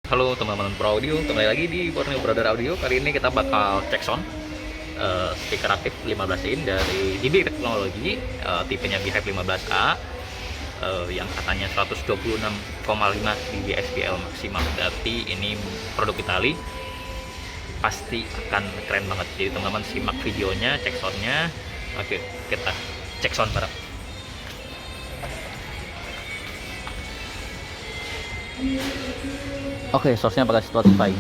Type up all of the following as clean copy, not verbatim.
Halo teman-teman pro audio, kembali lagi di Warna Brother Audio. Kali ini kita bakal cek sound speaker aktif 15 in dari dBTechnologies, tipenya B.Hype 15A, yang katanya 126,5 dB SPL maksimal. Berarti ini produk Itali, pasti akan keren banget. Jadi teman-teman simak videonya, cek soundnya. Oke, kita cek sound bareng. Oke, source-nya pakai Spotify.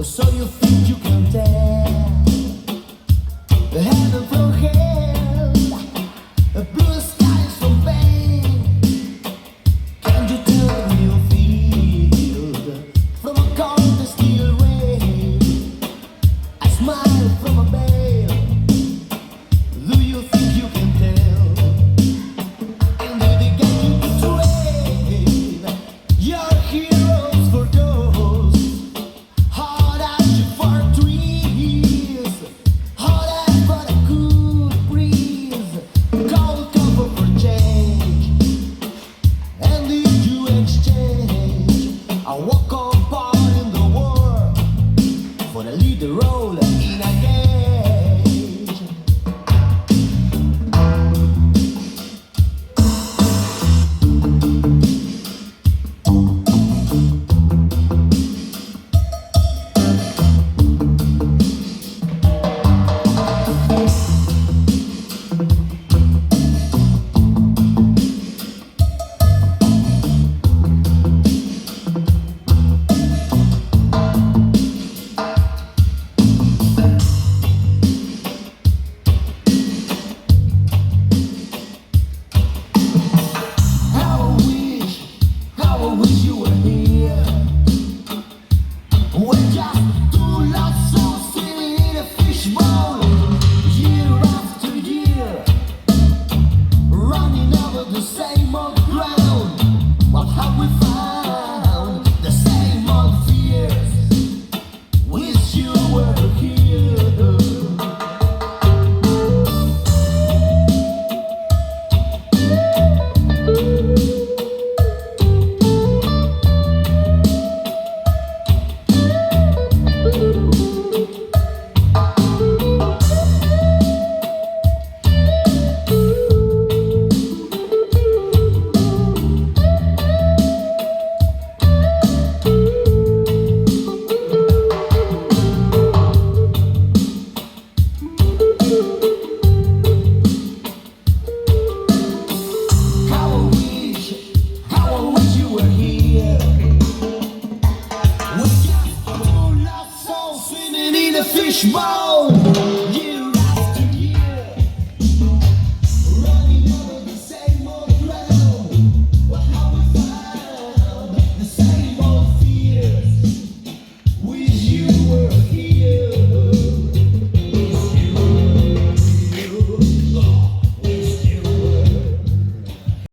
So you think you can tell the heaven from hell, the blue skies from pain? Can you tell me you feel from a cold steel rain? A smile from a veil. Do you think you can tell? And did they get you to train your heroes for those? I walk on part in the war for the lead role in a cage. I wish you were here. We're just two lost souls swimming in a fishbowl, year after year, running over the same old ground. What have we found? The same old fears. Wish you were here. Fishbowl.